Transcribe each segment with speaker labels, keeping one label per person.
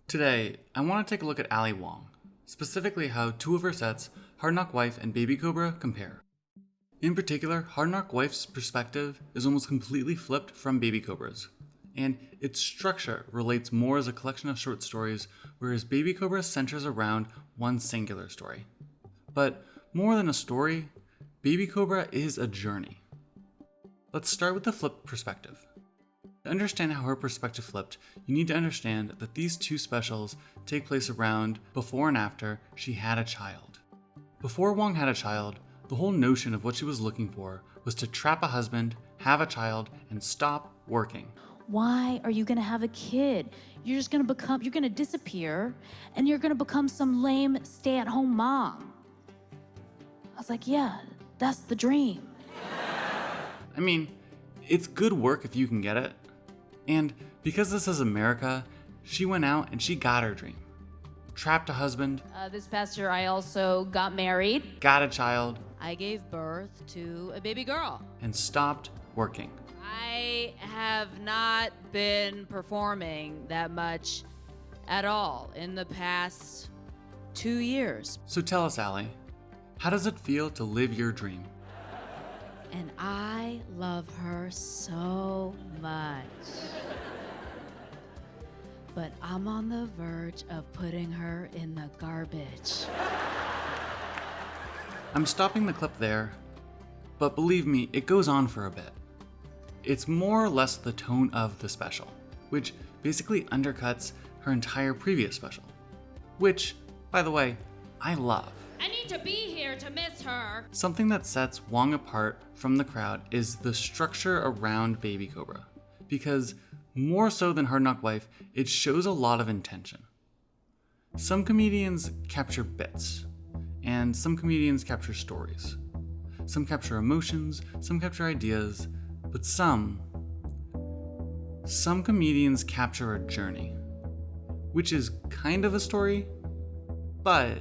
Speaker 1: Today, I want to take a look at Ali Wong, specifically how two of her sets, Hard Knock Wife and Baby Cobra, compare. In particular, Hard Knock Wife's perspective is almost completely flipped from Baby Cobra's, and its structure relates more as a collection of short stories, whereas Baby Cobra centers around one singular story. But more than a story, Baby Cobra is a journey. Let's start with the flipped perspective. To understand how her perspective flipped, you need to understand that these two specials take place around before and after she had a child. Before Wong had a child, the whole notion of what she was looking for was to trap a husband, have a child, and stop working.
Speaker 2: Why are you gonna have a kid? You're gonna disappear, and you're gonna become some lame stay-at-home mom. I was like, yeah, that's the dream.
Speaker 1: I mean, it's good work if you can get it. And because this is America, she went out and she got her dream. Trapped a husband.
Speaker 2: This past year, I also got married.
Speaker 1: Got a child.
Speaker 2: I gave birth to a baby girl.
Speaker 1: And stopped working.
Speaker 2: I have not been performing that much at all in the past 2 years.
Speaker 1: So tell us, Ali, how does it feel to live your dream?
Speaker 2: And I love her so much. But I'm on the verge of putting her in the garbage.
Speaker 1: I'm stopping the clip there, but believe me, it goes on for a bit. It's more or less the tone of the special, which basically undercuts her entire previous special, which, by the way, I love.
Speaker 2: I need to be here to miss her.
Speaker 1: Something that sets Wong apart from the crowd is the structure around Baby Cobra, because more so than Hard Knock Wife, it shows a lot of intention. Some comedians capture bits, and some comedians capture stories. Some capture emotions, some capture ideas, but some comedians capture a journey, which is kind of a story, but,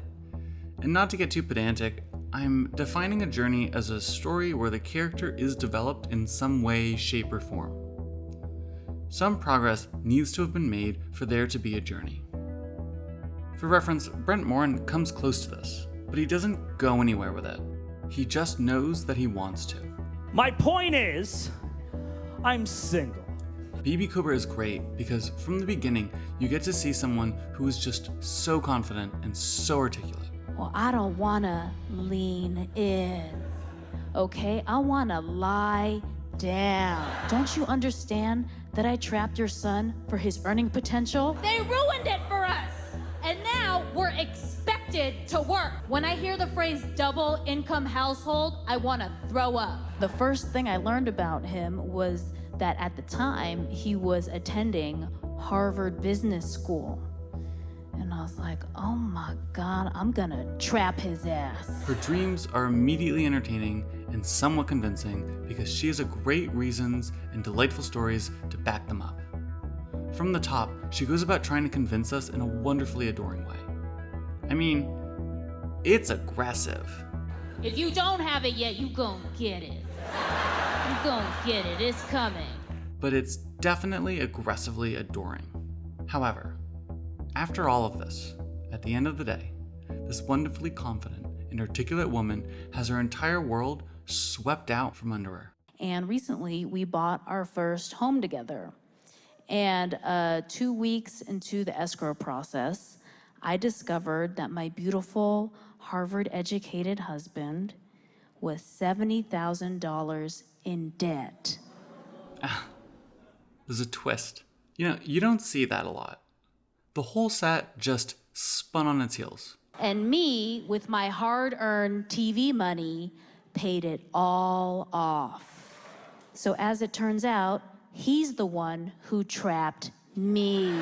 Speaker 1: and not to get too pedantic, I'm defining a journey as a story where the character is developed in some way, shape, or form. Some progress needs to have been made for there to be a journey. For reference, Brent Morin comes close to this, but he doesn't go anywhere with it. He just knows that he wants to.
Speaker 3: My point is, I'm single.
Speaker 1: Baby Cobra is great because from the beginning, you get to see someone who is just so confident and so articulate.
Speaker 2: Well, I don't wanna lean in, okay? I wanna lie down. Don't you understand that I trapped your son for his earning potential? They ruined it for us! And now we're expected to work. When I hear the phrase double income household, I wanna throw up. The first thing I learned about him was that at the time, he was attending Harvard Business School. And I was like, oh my God, I'm gonna trap his ass.
Speaker 1: Her dreams are immediately entertaining and somewhat convincing because she has a great reasons and delightful stories to back them up. From the top, she goes about trying to convince us in a wonderfully adoring way. I mean, it's aggressive.
Speaker 2: If you don't have it yet, you gon' get it. You gon' get it, it's coming.
Speaker 1: But it's definitely aggressively adoring. However, after all of this, at the end of the day, this wonderfully confident and articulate woman has her entire world swept out from under her.
Speaker 2: And recently, we bought our first home together. And 2 weeks into the escrow process, I discovered that my beautiful Harvard-educated husband was $70,000 in debt.
Speaker 1: There's a twist. You know, you don't see that a lot. The whole set just spun on its heels.
Speaker 2: And me, with my hard-earned TV money, paid it all off. So as it turns out, he's the one who trapped me.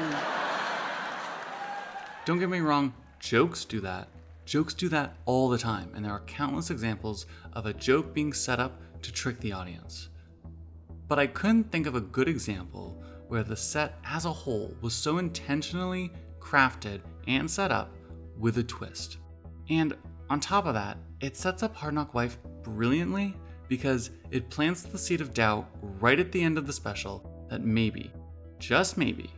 Speaker 1: Don't get me wrong, jokes do that. Jokes do that all the time, and there are countless examples of a joke being set up to trick the audience. But I couldn't think of a good example where the set as a whole was so intentionally crafted and set up with a twist. And on top of that, it sets up Hard Knock Wife brilliantly because it plants the seed of doubt right at the end of the special that maybe, just maybe,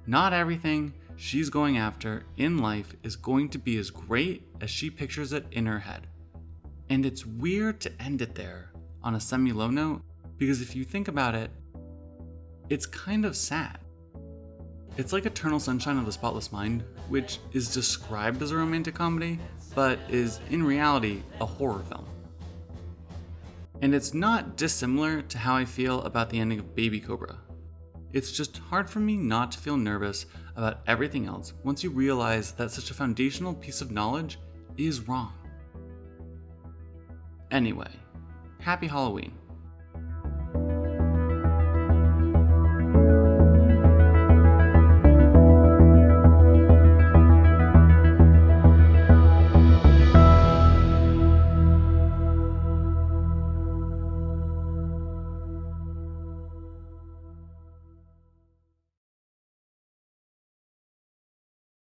Speaker 1: not everything she's going after in life is going to be as great as she pictures it in her head. And it's weird to end it there on a semi-low note, because if you think about it, it's kind of sad. It's like Eternal Sunshine of the Spotless Mind, which is described as a romantic comedy, but is in reality a horror film. And it's not dissimilar to how I feel about the ending of Baby Cobra. It's just hard for me not to feel nervous about everything else once you realize that such a foundational piece of knowledge is wrong. Anyway, happy Halloween.